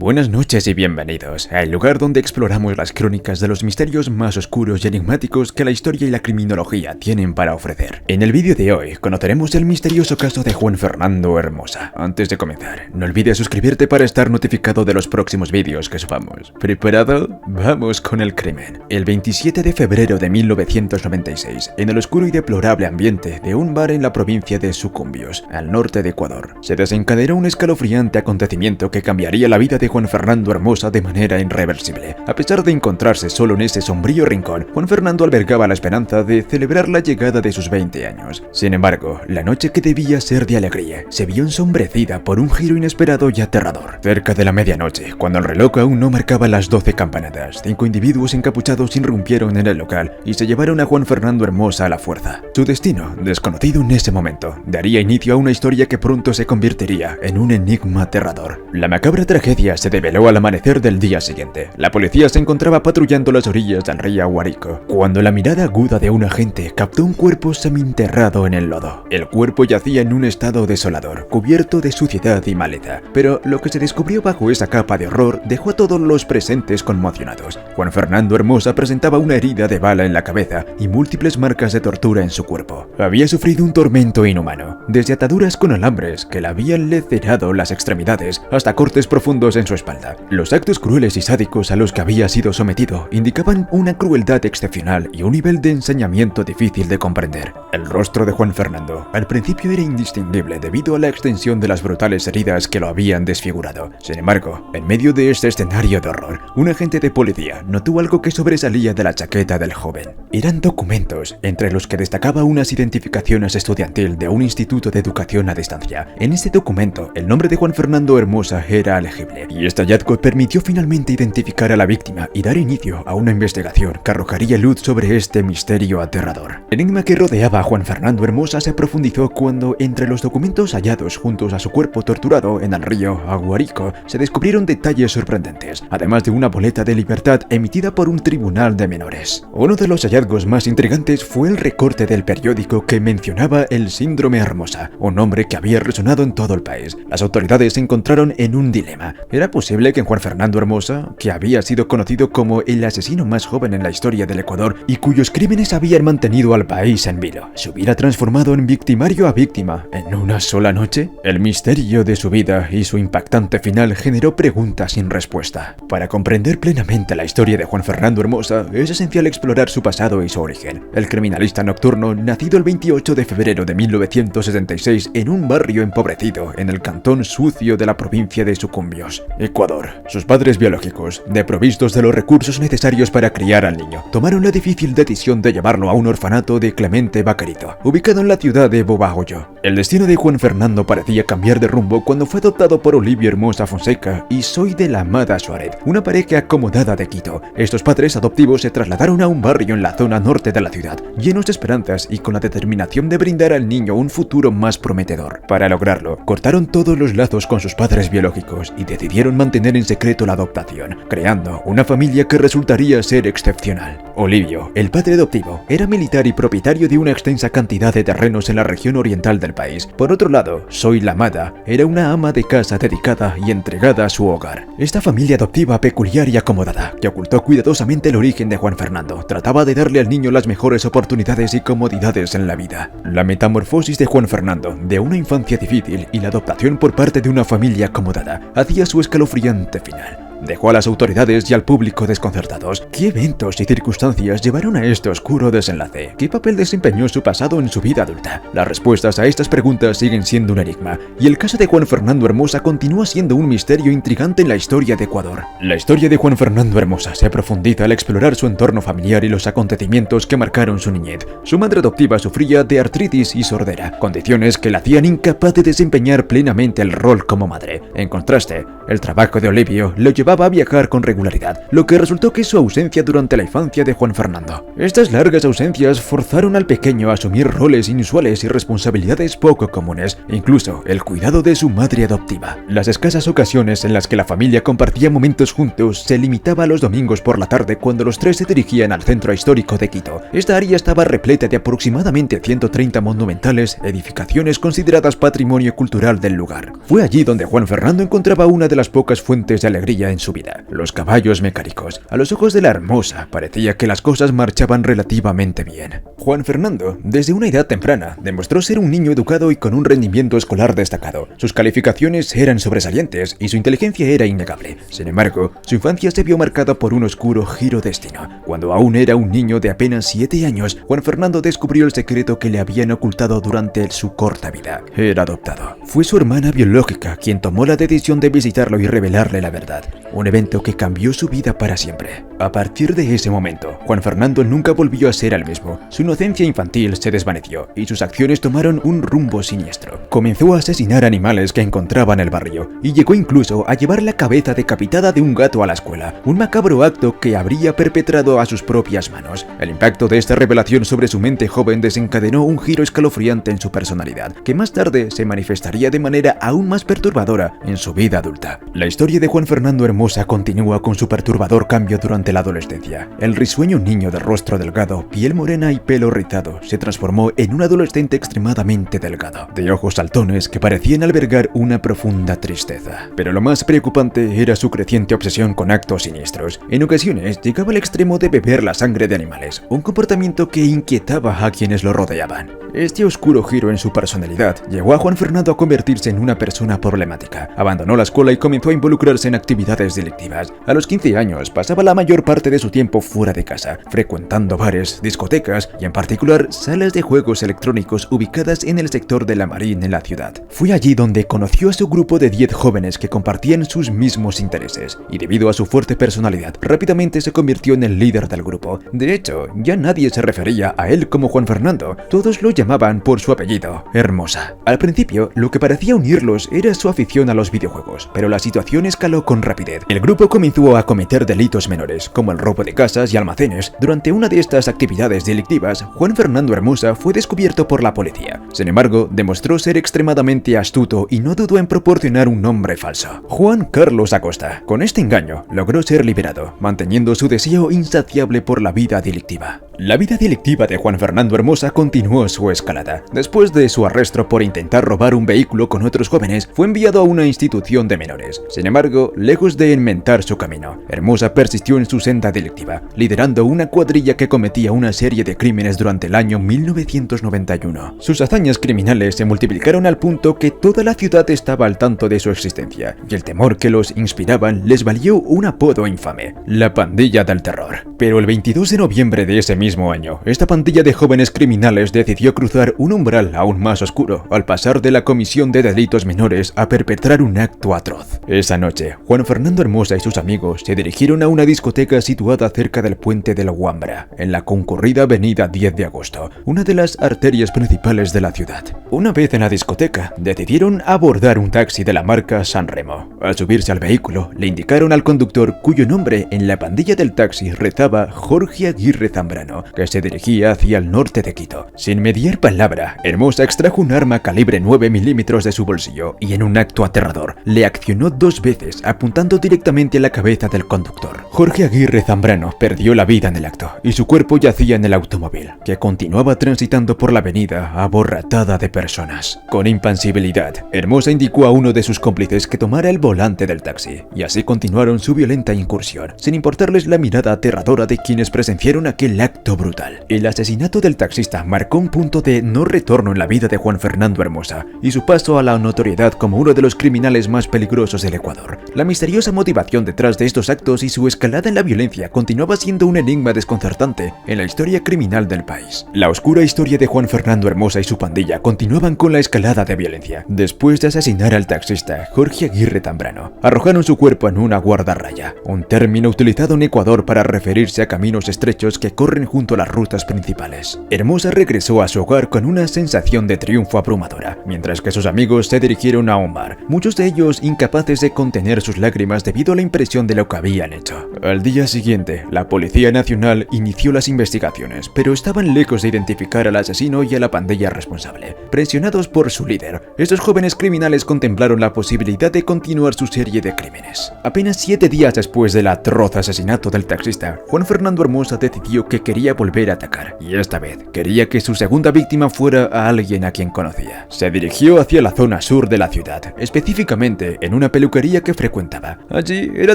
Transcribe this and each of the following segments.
Buenas noches y bienvenidos al lugar donde exploramos las crónicas de los misterios más oscuros y enigmáticos que la historia y la criminología tienen para ofrecer. En el vídeo de hoy conoceremos el misterioso caso de Juan Fernando Hermosa. Antes de comenzar, no olvides suscribirte para estar notificado de los próximos vídeos que subamos. ¿Preparado? Vamos con el crimen. El 27 de febrero de 1996, en el oscuro y deplorable ambiente de un bar en la provincia de Sucumbíos, al norte de Ecuador, se desencadenó un escalofriante acontecimiento que cambiaría la vida de Juan Fernando Hermosa de manera irreversible. A pesar de encontrarse solo en ese sombrío rincón, Juan Fernando albergaba la esperanza de celebrar la llegada de sus 20 años. Sin embargo, la noche que debía ser de alegría se vio ensombrecida por un giro inesperado y aterrador. Cerca de la medianoche, cuando el reloj aún no marcaba las 12 campanadas, 5 individuos encapuchados irrumpieron en el local y se llevaron a Juan Fernando Hermosa a la fuerza. Su destino, desconocido en ese momento, daría inicio a una historia que pronto se convertiría en un enigma aterrador. La macabra tragedia se develó al amanecer del día siguiente. La policía se encontraba patrullando las orillas del río Aguarico, cuando la mirada aguda de un agente captó un cuerpo seminterrado en el lodo. El cuerpo yacía en un estado desolador, cubierto de suciedad y maleza, pero lo que se descubrió bajo esa capa de horror dejó a todos los presentes conmocionados. Juan Fernando Hermosa presentaba una herida de bala en la cabeza y múltiples marcas de tortura en su cuerpo. Había sufrido un tormento inhumano, desde ataduras con alambres que le habían lacerado las extremidades hasta cortes profundos en su espalda. Los actos crueles y sádicos a los que había sido sometido indicaban una crueldad excepcional y un nivel de ensañamiento difícil de comprender. El rostro de Juan Fernando al principio era indistinguible debido a la extensión de las brutales heridas que lo habían desfigurado. Sin embargo, en medio de este escenario de horror, un agente de policía notó algo que sobresalía de la chaqueta del joven. Eran documentos, entre los que destacaba unas identificaciones estudiantil de un instituto de educación a distancia. En ese documento, el nombre de Juan Fernando Hermosa era legible, y este hallazgo permitió finalmente identificar a la víctima y dar inicio a una investigación que arrojaría luz sobre este misterio aterrador. El enigma que rodeaba a Juan Fernando Hermosa se profundizó cuando, entre los documentos hallados juntos a su cuerpo torturado en el río Aguarico, se descubrieron detalles sorprendentes, además de una boleta de libertad emitida por un tribunal de menores. Uno de los hallazgos más intrigantes fue el recorte del periódico que mencionaba el síndrome Hermosa, un nombre que había resonado en todo el país. Las autoridades se encontraron en un dilema. ¿Era posible que Juan Fernando Hermosa, que había sido conocido como el asesino más joven en la historia del Ecuador y cuyos crímenes habían mantenido al país en vilo, se hubiera transformado en victimario a víctima en una sola noche? El misterio de su vida y su impactante final generó preguntas sin respuesta. Para comprender plenamente la historia de Juan Fernando Hermosa, es esencial explorar su pasado y su origen. El criminalista nocturno, nacido el 28 de febrero de 1976 en un barrio empobrecido en el cantón Sucio de la provincia de Sucumbíos, Ecuador. Sus padres biológicos, desprovistos de los recursos necesarios para criar al niño, tomaron la difícil decisión de llevarlo a un orfanato de Clemente Vaquerito, ubicado en la ciudad de Bobahoyo. El destino de Juan Fernando parecía cambiar de rumbo cuando fue adoptado por Olivia Hermosa Fonseca y Soy de la Amada Suárez, una pareja acomodada de Quito. Estos padres adoptivos se trasladaron a un barrio en la zona norte de la ciudad, llenos de esperanzas y con la determinación de brindar al niño un futuro más prometedor. Para lograrlo, cortaron todos los lazos con sus padres biológicos y decidieron mantener en secreto la adoptación, creando una familia que resultaría ser excepcional. Olivio, el padre adoptivo, era militar y propietario de una extensa cantidad de terrenos en la región oriental del país. Por otro lado, Soy la Amada era una ama de casa dedicada y entregada a su hogar. Esta familia adoptiva peculiar y acomodada, que ocultó cuidadosamente el origen de Juan Fernando, trataba de darle al niño las mejores oportunidades y comodidades en la vida. La metamorfosis de Juan Fernando, de una infancia difícil y la adoptación por parte de una familia acomodada, hacía su escalofriante final. Dejó a las autoridades y al público desconcertados. ¿Qué eventos y circunstancias llevaron a este oscuro desenlace? ¿Qué papel desempeñó su pasado en su vida adulta? Las respuestas a estas preguntas siguen siendo un enigma, y el caso de Juan Fernando Hermosa continúa siendo un misterio intrigante en la historia de Ecuador. La historia de Juan Fernando Hermosa se profundiza al explorar su entorno familiar y los acontecimientos que marcaron su niñez. Su madre adoptiva sufría de artritis y sordera, condiciones que la hacían incapaz de desempeñar plenamente el rol como madre. En contraste, el trabajo de Olivio lo llevaba llevaba a viajar con regularidad, lo que resultó que su ausencia durante la infancia de Juan Fernando. Estas largas ausencias forzaron al pequeño a asumir roles inusuales y responsabilidades poco comunes, incluso el cuidado de su madre adoptiva. Las escasas ocasiones en las que la familia compartía momentos juntos se limitaba a los domingos por la tarde cuando los tres se dirigían al centro histórico de Quito. Esta área estaba repleta de aproximadamente 130 monumentales edificaciones consideradas patrimonio cultural del lugar. Fue allí donde Juan Fernando encontraba una de las pocas fuentes de alegría en su vida: los caballos mecánicos. A los ojos de la hermosa parecía que las cosas marchaban relativamente bien. Juan Fernando, desde una edad temprana, demostró ser un niño educado y con un rendimiento escolar destacado. Sus calificaciones eran sobresalientes y su inteligencia era innegable. Sin embargo, su infancia se vio marcada por un oscuro giro destino. Cuando aún era un niño de apenas 7 años, Juan Fernando descubrió el secreto que le habían ocultado durante su corta vida. Era adoptado. Fue su hermana biológica quien tomó la decisión de visitarlo y revelarle la verdad, un evento que cambió su vida para siempre. A partir de ese momento, Juan Fernando nunca volvió a ser el mismo. Su inocencia infantil se desvaneció y sus acciones tomaron un rumbo siniestro. Comenzó a asesinar animales que encontraba en el barrio y llegó incluso a llevar la cabeza decapitada de un gato a la escuela, un macabro acto que habría perpetrado a sus propias manos. El impacto de esta revelación sobre su mente joven desencadenó un giro escalofriante en su personalidad, que más tarde se manifestaría de manera aún más perturbadora en su vida adulta. La historia de Juan Fernando Hermosa continúa con su perturbador cambio durante la adolescencia. El risueño niño de rostro delgado, piel morena y pelo rizado se transformó en un adolescente extremadamente delgado, de ojos saltones que parecían albergar una profunda tristeza. Pero lo más preocupante era su creciente obsesión con actos siniestros. En ocasiones llegaba al extremo de beber la sangre de animales, un comportamiento que inquietaba a quienes lo rodeaban. Este oscuro giro en su personalidad llevó a Juan Fernando a convertirse en una persona problemática. Abandonó la escuela y comenzó a involucrarse en actividades delictivas. A los 15 años pasaba la mayor parte de su tiempo fuera de casa, frecuentando bares, discotecas y en particular salas de juegos electrónicos ubicadas en el sector de la Marín en la ciudad. Fue allí donde conoció a su grupo de 10 jóvenes que compartían sus mismos intereses, y debido a su fuerte personalidad, rápidamente se convirtió en el líder del grupo. De hecho, ya nadie se refería a él como Juan Fernando, todos lo llamaban por su apellido, Hermosa. Al principio, lo que parecía unirlos era su afición a los videojuegos, pero la situación escaló con rapidez. El grupo comenzó a cometer delitos menores, como el robo de casas y almacenes. Durante una de estas actividades delictivas, Juan Fernando Hermosa fue descubierto por la policía. Sin embargo, demostró ser extremadamente astuto y no dudó en proporcionar un nombre falso: Juan Carlos Acosta. Con este engaño, logró ser liberado, manteniendo su deseo insaciable por la vida delictiva. La vida delictiva de Juan Fernando Hermosa continuó su escalada. Después de su arresto por intentar robar un vehículo con otros jóvenes, fue enviado a una institución de menores. Sin embargo, lejos de enmentar su camino, Hermosa persistió en su senda delictiva, liderando una cuadrilla que cometía una serie de crímenes durante el año 1991. Sus hazañas criminales se multiplicaron al punto que toda la ciudad estaba al tanto de su existencia, y el temor que los inspiraban les valió un apodo infame: la Pandilla del Terror. Pero el 22 de noviembre de ese mismo año, esta pandilla de jóvenes criminales decidió cruzar un umbral aún más oscuro al pasar de la comisión de delitos menores a perpetrar un acto atroz. Esa noche, Juan Fernando Hermosa y sus amigos se dirigieron a una discoteca situada cerca del puente de la Guambra, en la concurrida avenida 10 de agosto, una de las arterias principales de la ciudad. Una vez en la discoteca, decidieron abordar un taxi de la marca San Remo. Al subirse al vehículo, le indicaron al conductor, cuyo nombre en la pandilla del taxi rezaba Jorge Aguirre Zambrano, que se dirigía hacia el norte de Quito. Sin mediar palabra, Hermosa extrajo un arma calibre 9 milímetros de su bolsillo y en un acto aterrador, le accionó 2 veces apuntando directamente a la cabeza del conductor. Jorge Aguirre Zambrano perdió la vida en el acto y su cuerpo yacía en el automóvil, que continuaba transitando por la avenida aborratada de personas. Con impasibilidad, Hermosa indicó a uno de sus cómplices que tomara el volante del taxi, y así continuaron su violenta incursión, sin importarles la mirada aterradora de quienes presenciaron aquel acto brutal. El asesinato del taxista marcó un punto de no retorno en la vida de Juan Fernando Hermosa y su paso a la notoriedad como uno de los criminales más peligrosos del Ecuador. La misteriosa motivación detrás de estos actos y su escalada en la la violencia continuaba siendo un enigma desconcertante en la historia criminal del país. La oscura historia de Juan Fernando Hermosa y su pandilla continuaban con la escalada de violencia. Después de asesinar al taxista Jorge Aguirre Tambrano, arrojaron su cuerpo en una guardarraya, un término utilizado en Ecuador para referirse a caminos estrechos que corren junto a las rutas principales. Hermosa regresó a su hogar con una sensación de triunfo abrumadora, mientras que sus amigos se dirigieron a un bar, muchos de ellos incapaces de contener sus lágrimas debido a la impresión de lo que habían hecho. Al día siguiente, la Policía Nacional inició las investigaciones, pero estaban lejos de identificar al asesino y a la pandilla responsable. Presionados por su líder, estos jóvenes criminales contemplaron la posibilidad de continuar su serie de crímenes. Apenas 7 días después del atroz asesinato del taxista, Juan Fernando Hermosa decidió que quería volver a atacar, y esta vez quería que su segunda víctima fuera a alguien a quien conocía. Se dirigió hacia la zona sur de la ciudad, específicamente en una peluquería que frecuentaba. Allí era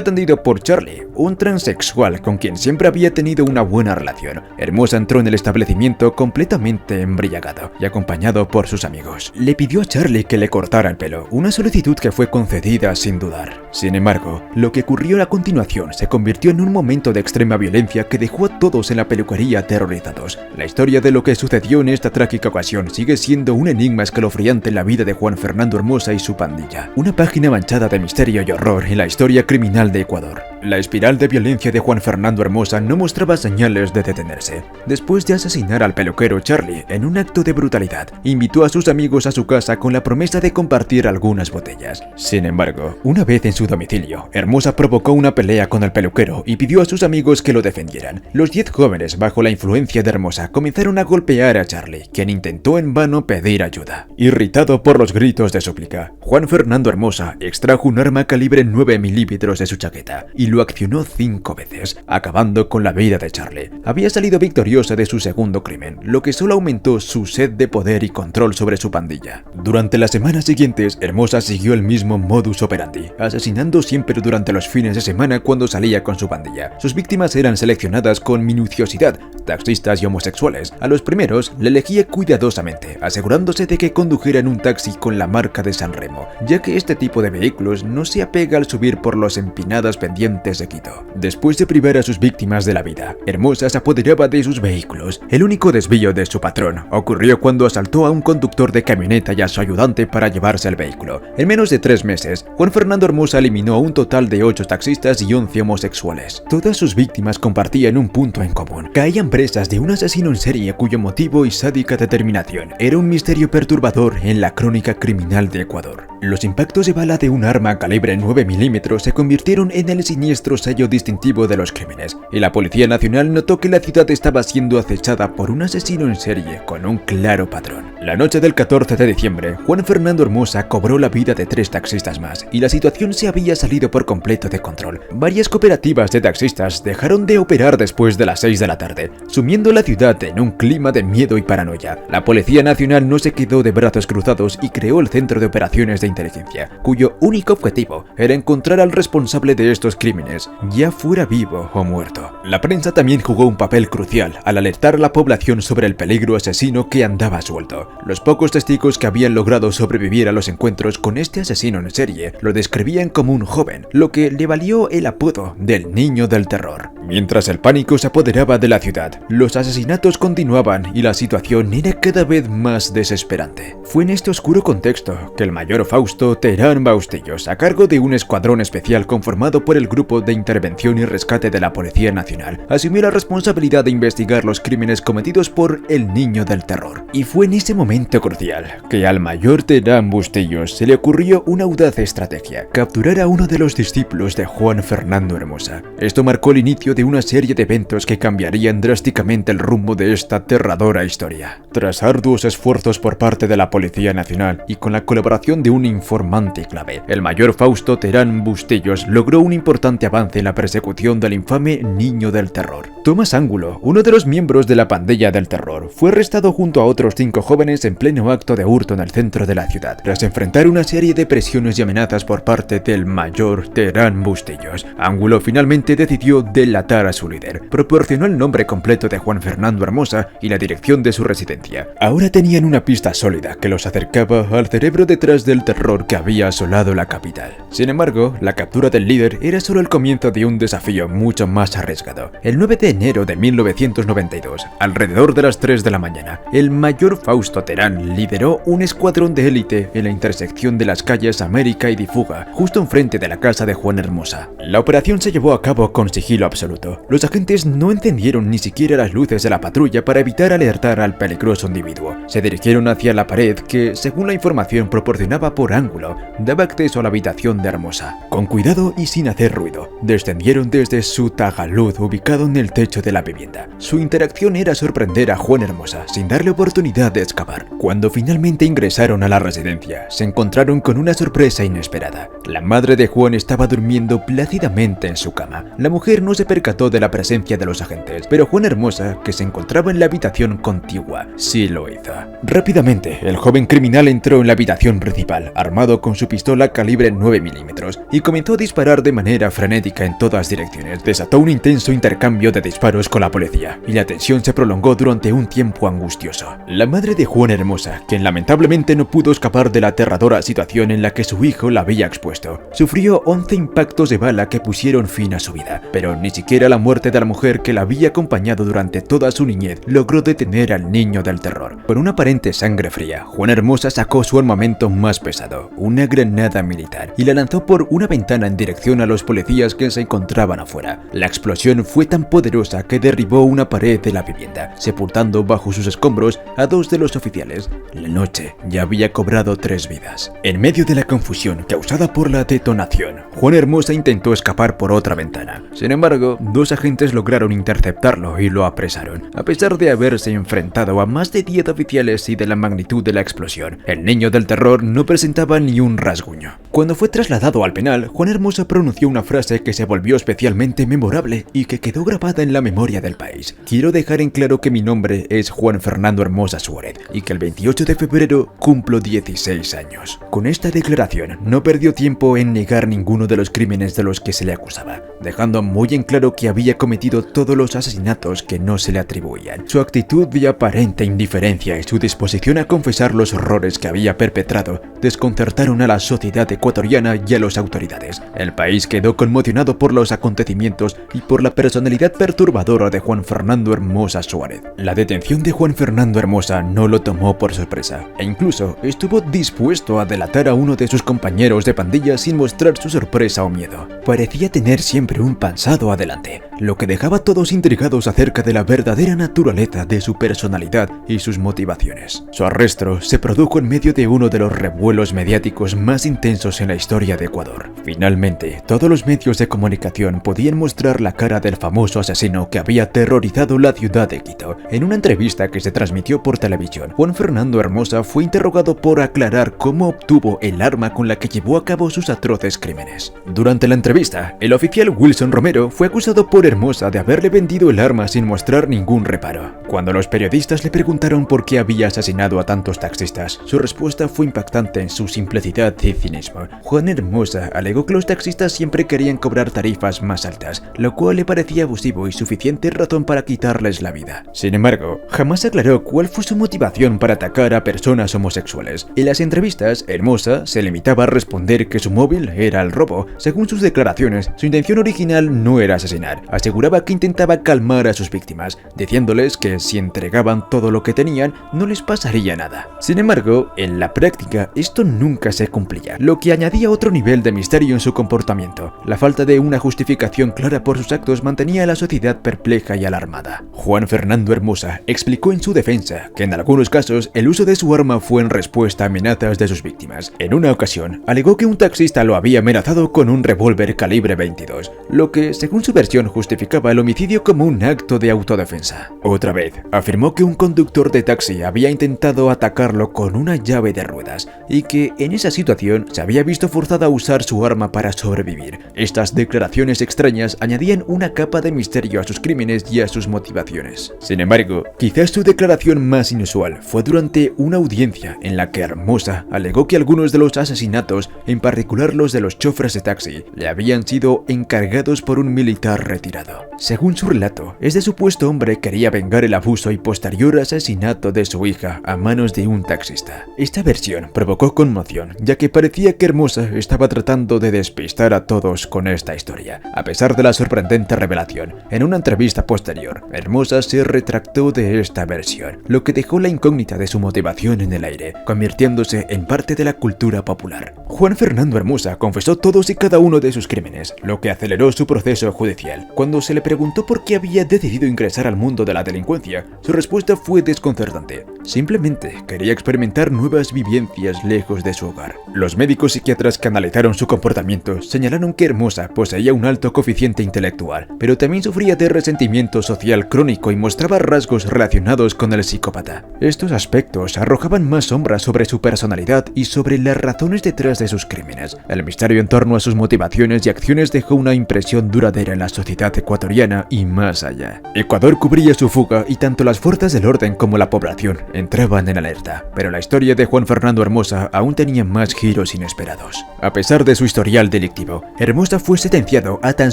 atendido por Charlie, un transexual con quien siempre había tenido una buena relación. Hermosa entró en el establecimiento completamente embriagado y acompañado por sus amigos. Le pidió a Charlie que le cortara el pelo, una solicitud que fue concedida sin dudar. Sin embargo, lo que ocurrió a continuación se convirtió en un momento de extrema violencia que dejó a todos en la peluquería aterrorizados. La historia de lo que sucedió en esta trágica ocasión sigue siendo un enigma escalofriante en la vida de Juan Fernando Hermosa y su pandilla. Una página manchada de misterio y horror en la historia criminal de Ecuador. La espiral de violencia de Juan Fernando Hermosa no mostraba señales de detenerse. Después de asesinar al peluquero Charlie en un acto de brutalidad, invitó a sus amigos a su casa con la promesa de compartir algunas botellas. Sin embargo, una vez en su domicilio, Hermosa provocó una pelea con el peluquero y pidió a sus amigos que lo defendieran. Los 10 jóvenes, bajo la influencia de Hermosa, comenzaron a golpear a Charlie, quien intentó en vano pedir ayuda. Irritado por los gritos de súplica, Juan Fernando Hermosa extrajo un arma calibre 9 milímetros de su chaqueta y lo accionó 5 veces, acabando con la vida de Charlie. Había salido victoriosa de su segundo crimen, lo que solo aumentó su sed de poder y control sobre su pandilla. Durante las semanas siguientes, Hermosa siguió el mismo modus operandi, asesinando siempre durante los fines de semana cuando salía con su pandilla. Sus víctimas eran seleccionadas con minuciosidad, taxistas y homosexuales. A los primeros le elegía cuidadosamente, asegurándose de que condujeran un taxi con la marca de San Remo, ya que este tipo de vehículos no se apega al subir por los empinadas pendientes de Quito. Después de privar a sus víctimas de la vida, Hermosa se apoderaba de sus vehículos. El único desvío de su patrón ocurrió cuando asaltó a un conductor de camioneta y a su ayudante para llevarse el vehículo. En menos de 3 meses, Juan Fernando Hermosa eliminó a un total de 8 taxistas y 11 homosexuales. Todas sus víctimas compartían un punto en común: caían presas de un asesino en serie cuyo motivo y sádica determinación era un misterio perturbador en la crónica criminal de Ecuador. Los impactos de bala de un arma calibre 9 milímetros se convirtieron en el siniestro sello distintivo de los crímenes, y la Policía Nacional notó que la ciudad estaba siendo acechada por un asesino en serie con un claro patrón. La noche del 14 de diciembre, Juan Fernando Hermosa cobró la vida de 3 taxistas más, y la situación se había salido por completo de control. Varias cooperativas de taxistas dejaron de operar después de las 6 de la tarde, sumiendo la ciudad en un clima de miedo y paranoia. La Policía Nacional no se quedó de brazos cruzados y creó el Centro de Operaciones de Inteligencia, cuyo único objetivo era encontrar al responsable de estos crímenes, ya fuera vivo o muerto. La prensa también jugó un papel crucial al alertar a la población sobre el peligro asesino que andaba suelto. Los pocos testigos que habían logrado sobrevivir a los encuentros con este asesino en serie lo describían como un joven, lo que le valió el apodo del Niño del Terror. Mientras el pánico se apoderaba de la ciudad, los asesinatos continuaban y la situación era cada vez más desesperante. Fue en este oscuro contexto que el mayor Fausto Terán Bustillos, a cargo de un escuadrón especial conformado por el Grupo de Intervención y Rescate de la Policía Nacional, asumió la responsabilidad de investigar los crímenes cometidos por el Niño del Terror. Y fue en ese momento crucial que al mayor Terán Bustillos se le ocurrió una audaz estrategia: capturar a uno de los discípulos de Juan Fernando Hermosa. Esto marcó el inicio de una serie de eventos que cambiarían drásticamente el rumbo de esta aterradora historia. Tras arduos esfuerzos por parte de la Policía Nacional y con la colaboración de un informante clave, el mayor Fausto Terán Bustillos logró un importante avance en la persecución del infame Niño del Terror. Tomás Ángulo, uno de los miembros de la pandilla del terror, fue arrestado junto a otros 5 jóvenes mes en pleno acto de hurto en el centro de la ciudad, tras enfrentar una serie de presiones y amenazas por parte del mayor Terán Bustillos. Ángulo finalmente decidió delatar a su líder, proporcionó el nombre completo de Juan Fernando Hermosa y la dirección de su residencia. Ahora tenían una pista sólida que los acercaba al cerebro detrás del terror que había asolado la capital. Sin embargo, la captura del líder era solo el comienzo de un desafío mucho más arriesgado. El 9 de enero de 1992, alrededor de las 3 de la mañana, el mayor Fausto Terán lideró un escuadrón de élite en la intersección de las calles América y Difuga, justo enfrente de la casa de Juan Hermosa. La operación se llevó a cabo con sigilo absoluto. Los agentes no encendieron ni siquiera las luces de la patrulla para evitar alertar al peligroso individuo. Se dirigieron hacia la pared que, según la información proporcionaba por ángulo, daba acceso a la habitación de Hermosa. Con cuidado y sin hacer ruido, descendieron desde su tagalud ubicado en el techo de la vivienda. Su interacción era sorprender a Juan Hermosa sin darle oportunidad de escapar. Cuando finalmente ingresaron a la residencia, se encontraron con una sorpresa inesperada. La madre de Juan estaba durmiendo plácidamente en su cama. La mujer no se percató de la presencia de los agentes, pero Juan Hermosa, que se encontraba en la habitación contigua, sí lo hizo. Rápidamente, el joven criminal entró en la habitación principal, armado con su pistola calibre 9 milímetros, y comenzó a disparar de manera frenética en todas direcciones. Desató un intenso intercambio de disparos con la policía, y la tensión se prolongó durante un tiempo angustioso. La madre de Juan Hermosa, quien lamentablemente no pudo escapar de la aterradora situación en la que su hijo la había expuesto, sufrió 11 impactos de bala que pusieron fin a su vida, pero ni siquiera la muerte de la mujer que la había acompañado durante toda su niñez logró detener al niño del terror. Con una aparente sangre fría, Juan Hermosa sacó su armamento más pesado, una granada militar, y la lanzó por una ventana en dirección a los policías que se encontraban afuera. La explosión fue tan poderosa que derribó una pared de la vivienda, sepultando bajo sus escombros a 2 de los oficiales. La noche ya había cobrado 3 vidas. En medio de la confusión causada por la detonación, Juan Hermosa intentó escapar por otra ventana. Sin embargo, 2 agentes lograron interceptarlo y lo apresaron. A pesar de haberse enfrentado a más de 10 oficiales y de la magnitud de la explosión, el niño del terror no presentaba ni un rasguño. Cuando fue trasladado al penal, Juan Hermosa pronunció una frase que se volvió especialmente memorable y que quedó grabada en la memoria del país. Quiero dejar en claro que mi nombre es Juan Fernando Hermosa Suárez y que el 28 de febrero cumplo 16 años. Con esta declaración no perdió tiempo en negar ninguno de los crímenes de los que se le acusaba, dejando muy en claro que había cometido todos los asesinatos que no se le atribuían. Su actitud de aparente indiferencia y su disposición a confesar los horrores que había perpetrado desconcertaron a la sociedad ecuatoriana y a las autoridades. El país quedó conmocionado por los acontecimientos y por la personalidad perturbadora de Juan Fernando Hermosa Suárez. La detención de Juan Fernando Hermosa no lo tomó por sorpresa, e incluso estuvo dispuesto a delatar a uno de sus compañeros de pandilla sin mostrar su sorpresa o miedo. Parecía tener siempre un pasado adelante, lo que dejaba a todos intrigados acerca de la verdadera naturaleza de su personalidad y sus motivaciones. Su arresto se produjo en medio de uno de los revuelos mediáticos más intensos en la historia de Ecuador. Finalmente, todos los medios de comunicación podían mostrar la cara del famoso asesino que había aterrorizado la ciudad de Quito. En una entrevista que se transmitió por televisión, Juan Fernando Hermosa fue interrogado por aclarar cómo obtuvo el arma con la que llevó a cabo sus atroces crímenes. Durante la entrevista, el oficial Wilson Romero fue acusado por Hermosa de haberle vendido el arma sin mostrar ningún reparo. Cuando los periodistas le preguntaron por qué había asesinado a tantos taxistas, su respuesta fue impactante en su simplicidad y cinismo. Juan Hermosa alegó que los taxistas siempre querían cobrar tarifas más altas, lo cual le parecía abusivo y suficiente razón para quitarles la vida. Sin embargo, jamás aclaró cuál fue su motivación para atacar a personas homosexuales. En las entrevistas, Hermosa se limitaba a responder que su móvil era el robo. Según sus declaraciones, su intención original no era asesinar. Aseguraba que intentaba calmar a sus víctimas, diciéndoles que si entregaban todo lo que tenían, no les pasaría nada. Sin embargo, en la práctica, esto nunca se cumplía, lo que añadía otro nivel de misterio en su comportamiento. La falta de una justificación clara por sus actos mantenía a la sociedad perpleja y alarmada. Juan Fernando Hermosa explicó en su defensa que en algunos casos el uso de su arma fue en respuesta a amenazas de sus víctimas. En una ocasión, alegó que un taxista lo había amenazado con un revólver calibre 22. lo que, según su versión, justificaba el homicidio como un acto de autodefensa. Otra vez, afirmó que un conductor de taxi había intentado atacarlo con una llave de ruedas y que en esa situación se había visto forzado a usar su arma para sobrevivir. Estas declaraciones extrañas añadían una capa de misterio a sus crímenes y a sus motivaciones. Sin embargo, quizás su declaración más inusual fue durante una audiencia en la que Hermosa alegó que algunos de los asesinatos, en particular los de los choferes de taxi, le habían sido encargados por un militar retirado. Según su relato, este supuesto hombre quería vengar el abuso y posterior asesinato de su hija a manos de un taxista. Esta versión provocó conmoción, ya que parecía que Hermosa estaba tratando de despistar a todos con esta historia. A pesar de la sorprendente revelación, en una entrevista posterior, Hermosa se retractó de esta versión, lo que dejó la incógnita de su motivación en el aire, convirtiéndose en parte de la cultura popular. Juan Fernando Hermosa confesó todos y cada uno de sus crímenes, lo que aceleró su proceso judicial. Cuando se le preguntó por qué había decidido ingresar al mundo de la delincuencia, su respuesta fue desconcertante. Simplemente quería experimentar nuevas vivencias lejos de su hogar. Los médicos psiquiatras que analizaron su comportamiento señalaron que Hermosa poseía un alto coeficiente intelectual, pero también sufría de resentimiento social crónico y mostraba rasgos relacionados con el psicópata. Estos aspectos arrojaban más sombras sobre su personalidad y sobre las razones detrás de sus crímenes. El misterio en torno a sus motivaciones y acciones dejó una impresión duradera en la sociedad ecuatoriana y más allá. Ecuador cubría su fuga y tanto las fuerzas del orden como la población entraban en alerta, pero la historia de Juan Fernando Hermosa aún tenía más giros inesperados. A pesar de su historial delictivo, Hermosa fue sentenciado a tan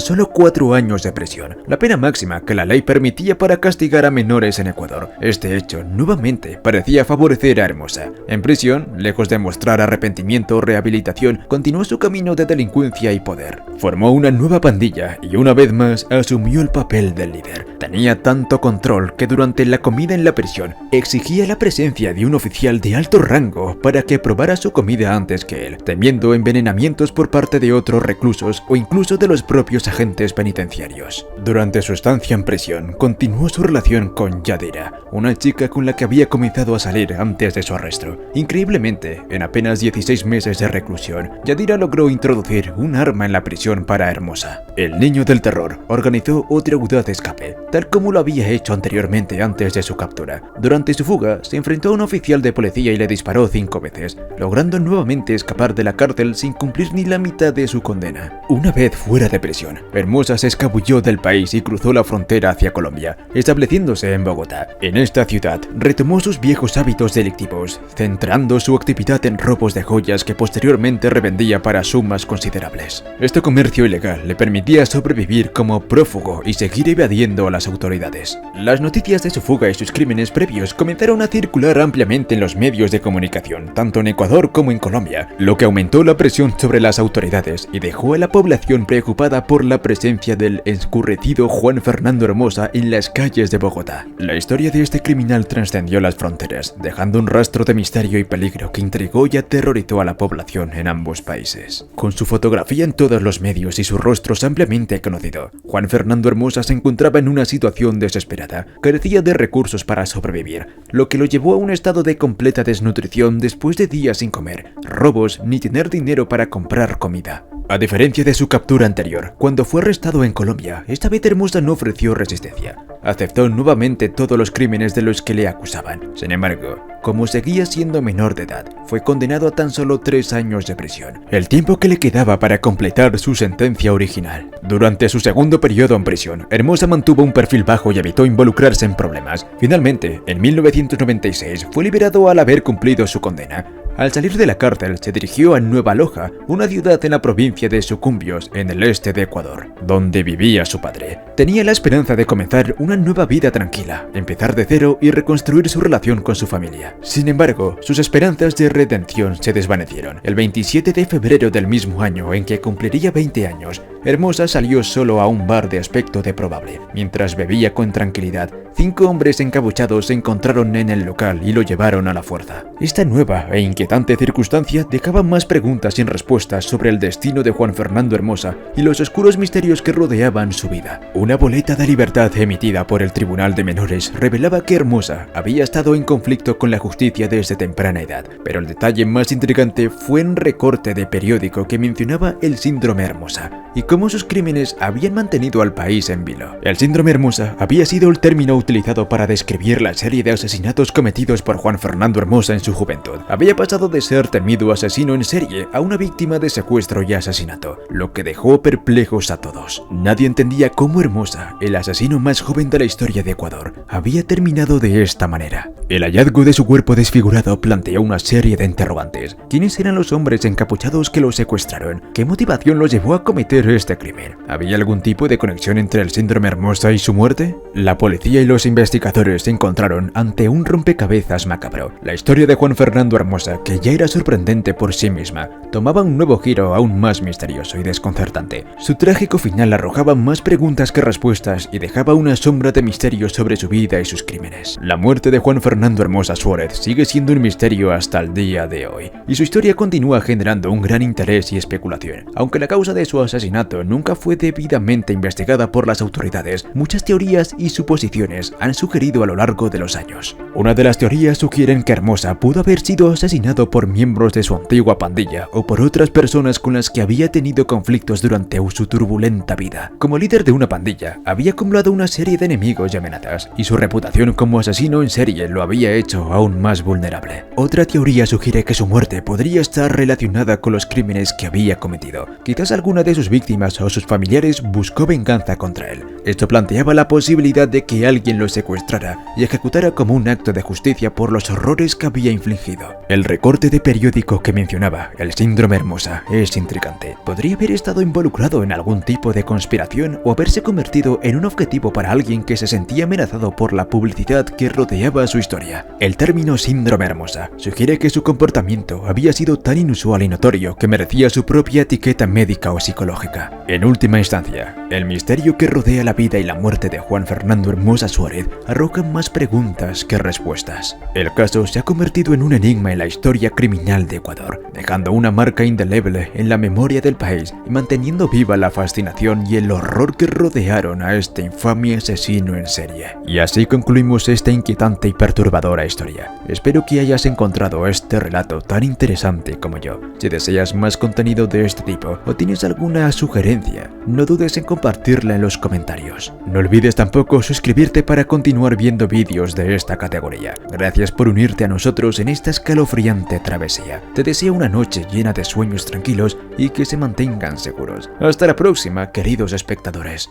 solo 4 años de prisión, la pena máxima que la ley permitía para castigar a menores en Ecuador. Este hecho nuevamente parecía favorecer a Hermosa. En prisión, lejos de mostrar arrepentimiento o rehabilitación, continuó su camino de delincuencia y poder. Formó una nueva pandilla y una vez más asumió el papel del líder. Tenía tanto control que durante la comida en la prisión exigía la presencia de un oficial de alto rango para que probara su comida antes que él, temiendo envenenamientos por parte de otros reclusos o incluso de los propios agentes penitenciarios. Durante su estancia en prisión, continuó su relación con Yadira, una chica con la que había comenzado a salir antes de su arresto. Increíblemente, en apenas 16 meses de reclusión, Yadira logró introducir un arma en la prisión para Hermosa. El niño del terror organizó otro audaz escape, tal como lo había hecho anteriormente antes de su captura. Durante su fuga, se enfrentó a un oficial de policía y le disparó 5 veces, logrando nuevamente escapar de la cárcel sin cumplir ni la mitad de su condena. Una vez fuera de prisión, Hermosa se escabulló del país y cruzó la frontera hacia Colombia, estableciéndose en Bogotá. En esta ciudad, retomó sus viejos hábitos delictivos, centrando su actividad en robos de joyas que posteriormente revendía para sumas considerables. Este comercio ilegal le permitía sobrevivir como prófugo y seguir evadiendo a las autoridades. Las noticias de su fuga y sus crímenes previos comenzaron a circular ampliamente en los medios de comunicación, tanto en Ecuador como en Colombia, lo que aumentó la presión sobre las autoridades y dejó a la población preocupada por la presencia del escurrecido Juan Fernando Hermosa en las calles de Bogotá. La historia de este criminal trascendió las fronteras, dejando un rastro de misterio y peligro que intrigó y aterrorizó a la población en ambos países. Con su fotografía en todos los medios y su rostro ampliamente conocido, Juan Fernando Hermosa se encontraba en una situación desesperada. Carecía de recursos para sobrevivir, lo que lo llevó a un estado de completa desnutrición después de días sin comer, robos ni tener dinero para comprar comida. A diferencia de su captura anterior, cuando fue arrestado en Colombia, esta vez Hermosa no ofreció resistencia. Aceptó nuevamente todos los crímenes de los que le acusaban. Sin embargo, como seguía siendo menor de edad, fue condenado a tan solo 3 años de prisión, el tiempo que le quedaba para completar su sentencia original. Durante su segundo periodo en prisión, Hermosa mantuvo un perfil bajo y evitó involucrarse en problemas. Finalmente, en 1996, fue liberado al haber cumplido su condena. Al salir de la cárcel, se dirigió a Nueva Loja, una ciudad en la provincia de Sucumbios, en el este de Ecuador, donde vivía su padre. Tenía la esperanza de comenzar una nueva vida tranquila, empezar de cero y reconstruir su relación con su familia. Sin embargo, sus esperanzas de redención se desvanecieron. El 27 de febrero del mismo año en que cumpliría 20 años, Hermosa salió solo a un bar de aspecto deplorable. Mientras bebía con tranquilidad, 5 hombres encapuchados se encontraron en el local y lo llevaron a la fuerza. Esta nueva e inquietante inquietante circunstancia dejaba más preguntas sin respuestas sobre el destino de Juan Fernando Hermosa y los oscuros misterios que rodeaban su vida. Una boleta de libertad emitida por el Tribunal de Menores revelaba que Hermosa había estado en conflicto con la justicia desde temprana edad, pero el detalle más intrigante fue un recorte de periódico que mencionaba el síndrome Hermosa y cómo sus crímenes habían mantenido al país en vilo. El síndrome Hermosa había sido el término utilizado para describir la serie de asesinatos cometidos por Juan Fernando Hermosa en su juventud. Había pasado de ser temido asesino en serie a una víctima de secuestro y asesinato, lo que dejó perplejos a todos. Nadie entendía cómo Hermosa, el asesino más joven de la historia de Ecuador, había terminado de esta manera. El hallazgo de su cuerpo desfigurado planteó una serie de interrogantes. ¿Quiénes eran los hombres encapuchados que lo secuestraron? ¿Qué motivación los llevó a cometer este crimen? ¿Había algún tipo de conexión entre el síndrome Hermosa y su muerte? La policía y los investigadores se encontraron ante un rompecabezas macabro. La historia de Juan Fernando Hermosa, que ya era sorprendente por sí misma, tomaba un nuevo giro aún más misterioso y desconcertante. Su trágico final arrojaba más preguntas que respuestas y dejaba una sombra de misterio sobre su vida y sus crímenes. La muerte de Juan Fernando Hermosa Suárez sigue siendo un misterio hasta el día de hoy, y su historia continúa generando un gran interés y especulación. Aunque la causa de su asesinato nunca fue debidamente investigada por las autoridades, muchas teorías y suposiciones han sugerido a lo largo de los años. Una de las teorías sugieren que Hermosa pudo haber sido asesinado por miembros de su antigua pandilla o por otras personas con las que había tenido conflictos durante su turbulenta vida. Como líder de una pandilla, había acumulado una serie de enemigos y amenazas, y su reputación como asesino en serie lo había hecho aún más vulnerable. Otra teoría sugiere que su muerte podría estar relacionada con los crímenes que había cometido. Quizás alguna de sus víctimas o sus familiares buscó venganza contra él. Esto planteaba la posibilidad de que alguien lo secuestrara y ejecutara como un acto de justicia por los horrores que había infligido. El recorte de periódico que mencionaba el síndrome Hermosa es intrigante. ¿Podría haber estado involucrado en algún tipo de conspiración o haberse convertido en un objetivo para alguien que se sentía amenazado por la publicidad que rodeaba su historia? El término síndrome Hermosa sugiere que su comportamiento había sido tan inusual y notorio que merecía su propia etiqueta médica o psicológica. En última instancia, el misterio que rodea la vida y la muerte de Juan Fernando Hermosa Suárez arroja más preguntas que respuestas. El caso se ha convertido en un enigma en la historia criminal de Ecuador, dejando una marca indeleble en la memoria del país y manteniendo viva la fascinación y el horror que rodearon a este infame asesino en serie. Y así concluimos esta inquietante y perturbadora historia. Espero que hayas encontrado este relato tan interesante como yo. Si deseas más contenido de este tipo o tienes alguna sugerencia, no dudes en compartirla en los comentarios. No olvides tampoco suscribirte para continuar viendo vídeos de esta categoría. Gracias por unirte a nosotros en esta escalofriante travesía. Te deseo una noche llena de sueños tranquilos y que se mantengan seguros. Hasta la próxima, queridos espectadores.